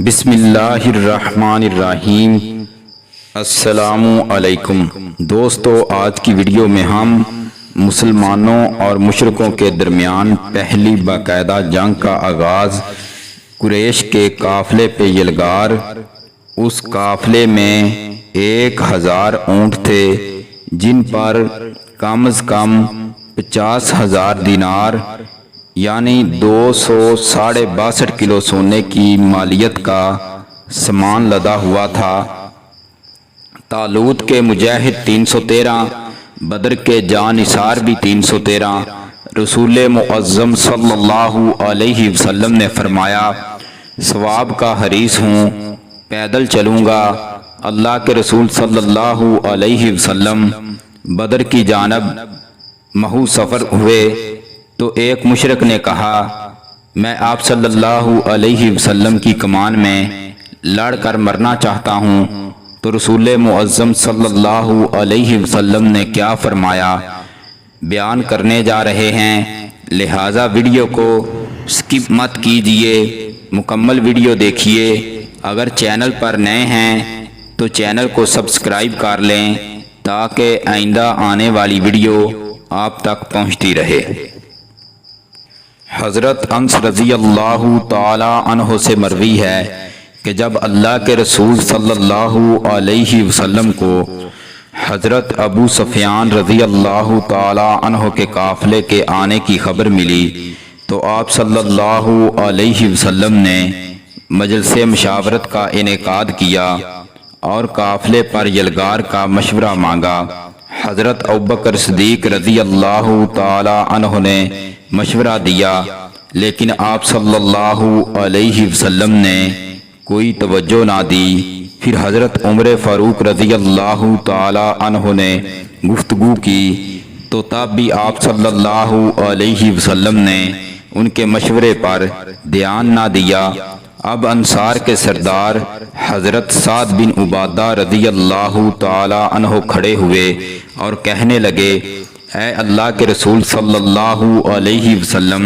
بسم اللہ الرحمن الرحیم۔ السلام علیکم دوستو، آج کی ویڈیو میں ہم مسلمانوں اور مشرکوں کے درمیان پہلی باقاعدہ جنگ کا آغاز، قریش کے قافلے پہ یلغار، اس قافلے میں 1000 اونٹ تھے جن پر کم از کم 50,000 دینار یعنی 262 کلو سونے کی مالیت کا سامان لدا ہوا تھا۔ طالوت کے مجاہد 313، بدر کے جاں نثار بھی 313۔ رسول معظم صلی اللہ علیہ وسلم نے فرمایا، ثواب کا حریص ہوں، پیدل چلوں گا۔ اللہ کے رسول صلی اللہ علیہ وسلم بدر کی جانب محو سفر ہوئے تو ایک مشرک نے کہا، میں آپ صلی اللہ علیہ وسلم کی کمان میں لڑ کر مرنا چاہتا ہوں۔ تو رسول معظم صلی اللہ علیہ وسلم نے کیا فرمایا بیان کرنے جا رہے ہیں، لہٰذا ویڈیو کو سکپ مت کیجیے، مکمل ویڈیو دیکھیے۔ اگر چینل پر نئے ہیں تو چینل کو سبسکرائب کر لیں تاکہ آئندہ آنے والی ویڈیو آپ تک پہنچتی رہے۔ حضرت انس رضی اللہ تعالی عنہ سے مروی ہے کہ جب اللہ کے رسول صلی اللہ علیہ وسلم کو حضرت ابو سفیان رضی اللہ تعالی عنہ کے قافلے کے آنے کی خبر ملی تو آپ صلی اللہ علیہ وسلم نے مجلس مشاورت کا انعقاد کیا اور قافلے پر یلغار کا مشورہ مانگا۔ حضرت ابوبکر صدیق رضی اللہ تعالی عنہ نے مشورہ دیا، لیکن آپ صلی اللہ علیہ وسلم نے کوئی توجہ نہ دی۔ پھر حضرت عمر فاروق رضی اللہ تعالی عنہ نے گفتگو کی تو تب بھی آپ صلی اللہ علیہ وسلم نے ان کے مشورے پر دھیان نہ دیا۔ اب انصار کے سردار حضرت سعد بن عبادہ رضی اللہ تعالی عنہ کھڑے ہوئے اور کہنے لگے، اے اللہ کے رسول صلی اللہ علیہ وسلم،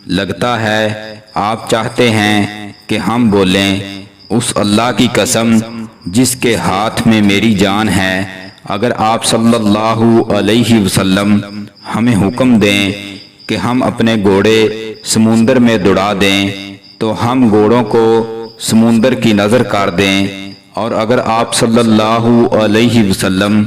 لگتا ہے آپ چاہتے ہیں کہ ہم بولیں، اس اللہ کی قسم جس کے ہاتھ میں میری جان ہے، اگر آپ صلی اللہ علیہ وسلم ہمیں حکم دیں کہ ہم اپنے گھوڑے سمندر میں دوڑا دیں تو ہم گھوڑوں کو سمندر کی نظر کر دیں، اور اگر آپ صلی اللہ علیہ وسلم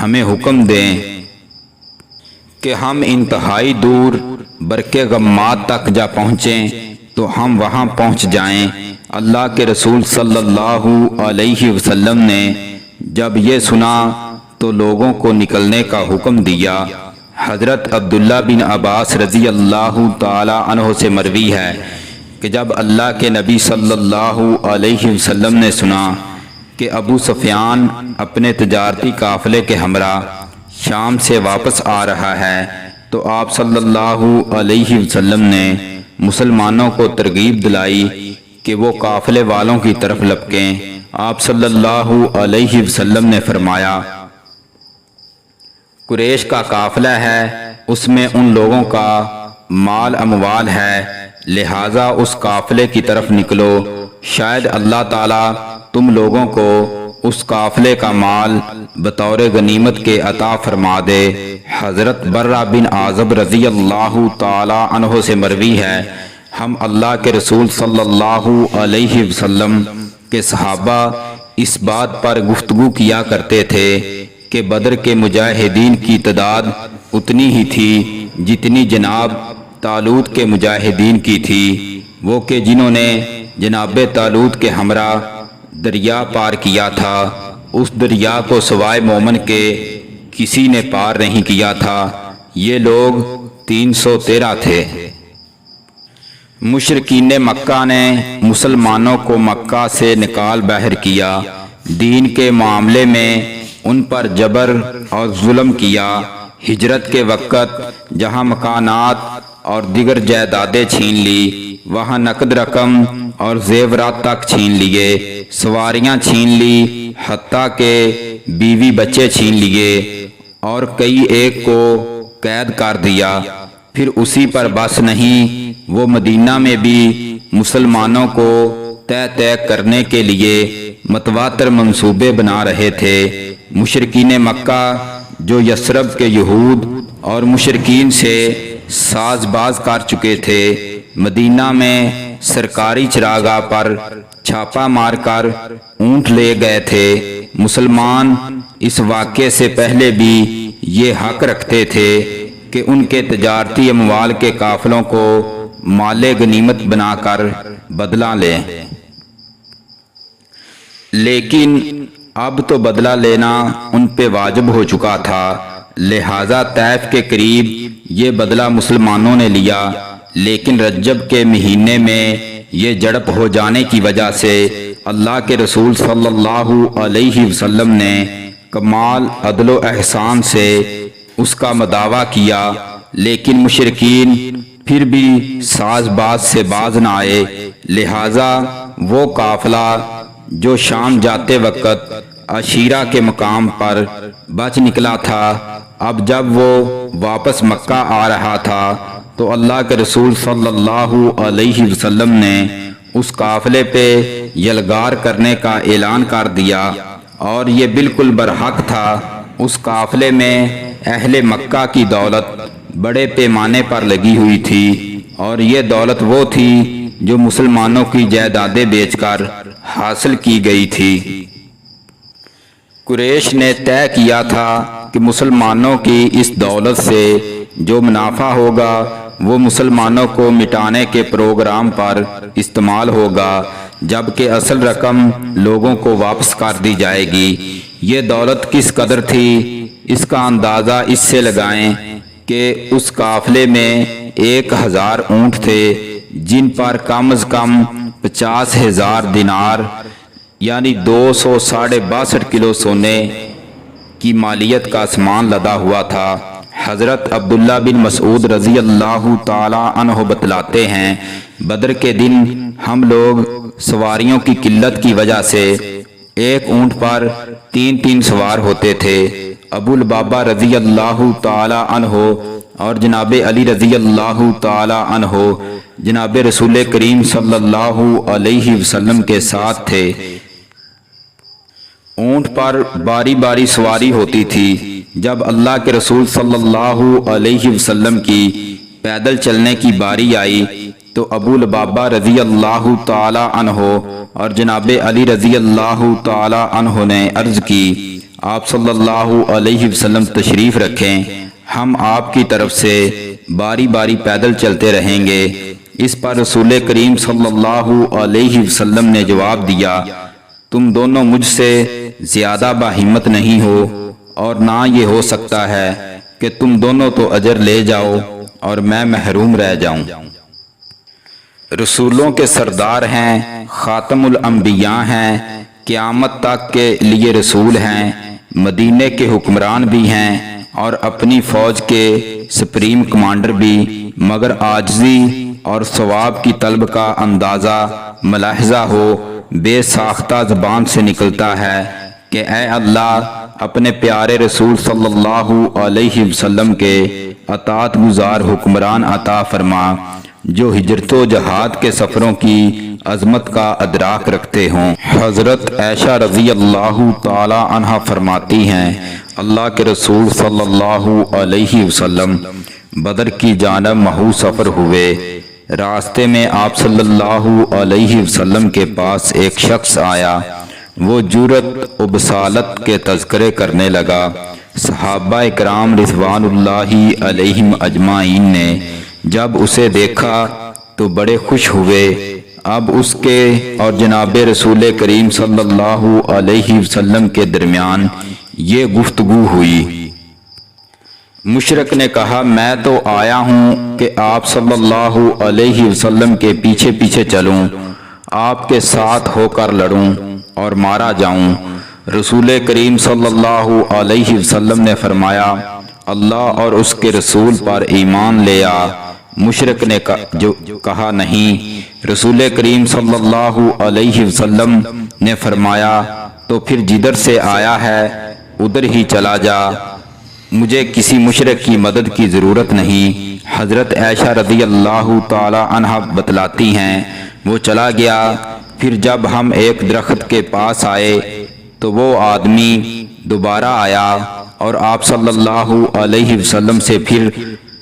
ہمیں حکم دیں کہ ہم انتہائی دور برق غمات تک جا پہنچیں تو ہم وہاں پہنچ جائیں۔ اللہ کے رسول صلی اللہ علیہ وسلم نے جب یہ سنا تو لوگوں کو نکلنے کا حکم دیا۔ حضرت عبداللہ بن عباس رضی اللہ تعالی عنہ سے مروی ہے کہ جب اللہ کے نبی صلی اللہ علیہ وسلم نے سنا کہ ابو سفیان اپنے تجارتی قافلے کے ہمراہ شام سے واپس آ رہا ہے تو آپ صلی اللہ علیہ وسلم نے مسلمانوں کو ترغیب دلائی کہ وہ قافلے والوں کی طرف لپکیں۔ آپ صلی اللہ علیہ وسلم نے فرمایا، قریش کا قافلہ ہے، اس میں ان لوگوں کا مال اموال ہے، لہٰذا اس قافلے کی طرف نکلو، شاید اللہ تعالیٰ تم لوگوں کو اس قافلے کا مال بطور غنیمت کے عطا فرما دے۔ حضرت برہ بن عازب رضی اللہ تعالی عنہ سے مروی ہے، ہم اللہ کے رسول صلی اللہ علیہ وسلم کے صحابہ اس بات پر گفتگو کیا کرتے تھے کہ بدر کے مجاہدین کی تعداد اتنی ہی تھی جتنی جناب طالوت کے مجاہدین کی تھی، وہ کہ جنہوں نے جناب طالوت کے ہمراہ دریا پار کیا تھا، اس دریا کو سوائے مومن کے کسی نے پار نہیں کیا تھا، یہ لوگ 313 تھے۔ مشرکین مکہ نے مسلمانوں کو مکہ سے نکال باہر کیا، دین کے معاملے میں ان پر جبر اور ظلم کیا۔ ہجرت کے وقت جہاں مکانات اور دیگر جائیدادیں چھین لی، وہاں نقد رقم اور زیورات تک چھین لیے، سواریاں چھین لی، حتیٰ کہ بیوی بچے چھین لیے اور کئی ایک کو قید کر دیا۔ پھر اسی پر بس نہیں، وہ مدینہ میں بھی مسلمانوں کو طے کرنے کے لیے متواتر منصوبے بنا رہے تھے۔ مشرکین مکہ جو یثرب کے یہود اور مشرکین سے ساز باز کر چکے تھے، مدینہ میں سرکاری چراگاہ پر چھاپا مار کر اونٹ لے گئے تھے۔ مسلمان اس واقعے سے پہلے بھی یہ حق رکھتے تھے کہ ان کے تجارتی اموال کے قافلوں کو مال غنیمت بنا کر بدلہ لیں، لیکن اب تو بدلہ لینا ان پہ واجب ہو چکا تھا، لہذا طیف کے قریب یہ بدلہ مسلمانوں نے لیا، لیکن رجب کے مہینے میں یہ جڑپ ہو جانے کی وجہ سے اللہ کے رسول صلی اللہ علیہ وسلم نے کمال عدل و احسان سے اس کا مداوع کیا، لیکن مشرکین پھر بھی ساز باز سے باز نہ آئے، لہذا وہ قافلہ جو شام جاتے وقت عشیرہ کے مقام پر بچ نکلا تھا، اب جب وہ واپس مکہ آ رہا تھا تو اللہ کے رسول صلی اللہ علیہ وسلم نے اس قافلے پہ یلغار کرنے کا اعلان کر دیا، اور یہ بالکل برحق تھا۔ اس قافلے میں اہل مکہ کی دولت بڑے پیمانے پر لگی ہوئی تھی، اور یہ دولت وہ تھی جو مسلمانوں کی جائیدادیں بیچ کر حاصل کی گئی تھی۔ قریش نے طے کیا تھا کہ مسلمانوں کی اس دولت سے جو منافع ہوگا وہ مسلمانوں کو مٹانے کے پروگرام پر استعمال ہوگا، جبکہ اصل رقم لوگوں کو واپس کر دی جائے گی۔ یہ دولت کس قدر تھی اس کا اندازہ اس سے لگائیں کہ اس قافلے میں 1000 اونٹ تھے، جن پر کم از کم 50,000 دینار یعنی 262 کلو سونے کی مالیت کا سامان لدا ہوا تھا۔ حضرت عبداللہ بن مسعود رضی اللہ تعالی عنہ بتلاتے ہیں، بدر کے دن ہم لوگ سواریوں کی قلت کی وجہ سے ایک اونٹ پر 3 سوار ہوتے تھے۔ ابو لبابہ رضی اللہ تعالی عنہ اور جناب علی رضی اللہ تعالی عنہ جناب رسول کریم صلی اللہ علیہ وسلم کے ساتھ تھے۔ اونٹ پر باری باری سواری ہوتی تھی۔ جب اللہ کے رسول صلی اللہ علیہ وسلم کی پیدل چلنے کی باری آئی تو ابو لبابہ رضی اللہ تعالی عنہ اور جناب علی رضی اللہ تعالی عنہ نے عرض کی، آپ صلی اللہ علیہ وسلم تشریف رکھیں، ہم آپ کی طرف سے باری باری پیدل چلتے رہیں گے۔ اس پر رسول کریم صلی اللہ علیہ وسلم نے جواب دیا، تم دونوں مجھ سے زیادہ باہمت نہیں ہو، اور نہ یہ ہو سکتا ہے کہ تم دونوں تو اجر لے جاؤ اور میں محروم رہ جاؤں۔ رسولوں کے سردار ہیں، خاتم الانبیاء ہیں، قیامت تک کے لیے رسول ہیں، مدینے کے حکمران بھی ہیں اور اپنی فوج کے سپریم کمانڈر بھی، مگر عاجزی اور ثواب کی طلب کا اندازہ ملاحظہ ہو بے ساختہ زبان سے نکلتا ہے کہ اے اللہ اپنے پیارے رسول صلی اللہ علیہ وسلم کے اطاعت گزار حکمران عطا فرما، جو ہجرت و جہاد کے سفروں کی عظمت کا ادراک رکھتے ہوں۔ حضرت عائشہ رضی اللہ تعالی عنہ فرماتی ہیں، اللہ کے رسول صلی اللہ علیہ وسلم بدر کی جانب محو سفر ہوئے، راستے میں آپ صلی اللہ علیہ وسلم کے پاس ایک شخص آیا، وہ جرأت و بصالت کے تذکرے کرنے لگا۔ صحابہ اکرام رضوان اللہ علیہم اجمعین نے جب اسے دیکھا تو بڑے خوش ہوئے۔ اب اس کے اور جناب رسول کریم صلی اللہ علیہ وسلم کے درمیان یہ گفتگو ہوئی۔ مشرک نے کہا، میں تو آیا ہوں کہ آپ صلی اللہ علیہ وسلم کے پیچھے پیچھے چلوں، آپ کے ساتھ ہو کر لڑوں اور مارا جاؤں۔ رسول کریم صلی اللہ علیہ وسلم نے فرمایا، اللہ اور اس کے رسول پر ایمان لے آ۔ مشرک نے کہا نہیں۔ رسول کریم صلی اللہ علیہ وسلم نے فرمایا، تو پھر جدھر سے آیا ہے ادھر ہی چلا جا، مجھے کسی مشرک کی مدد کی ضرورت نہیں۔ حضرت عائشہ رضی اللہ تعالی عنہ بتلاتی ہیں، وہ چلا گیا، پھر جب ہم ایک درخت کے پاس آئے تو وہ آدمی دوبارہ آیا اور آپ صلی اللہ علیہ وسلم سے پھر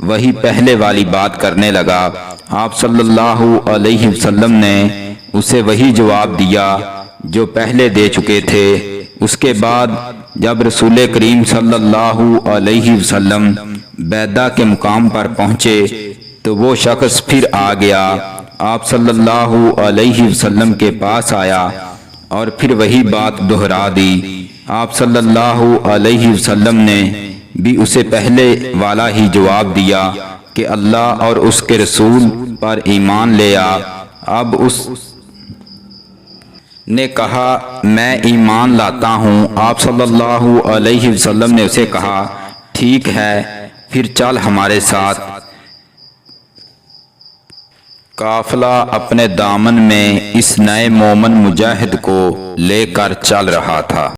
وہی پہلے والی بات کرنے لگا۔ آپ صلی اللہ علیہ وسلم نے اسے وہی جواب دیا جو پہلے دے چکے تھے۔ اس کے بعد جب رسول کریم صلی اللہ علیہ وسلم بیدہ کے مقام پر پہنچے تو وہ شخص پھر آ گیا، آپ صلی اللہ علیہ وسلم کے پاس آیا اور پھر وہی بات دہرا دی۔ آپ صلی اللہ علیہ وسلم نے بھی اسے پہلے والا ہی جواب دیا کہ اللہ اور اس کے رسول پر ایمان لے آ۔ اب اس نے کہا میں ایمان لاتا ہوں۔ آپ صلی اللہ علیہ وسلم نے اسے کہا ٹھیک ہے پھر چل ہمارے ساتھ۔ قافلہ اپنے دامن میں اس نئے مومن مجاہد کو لے کر چل رہا تھا۔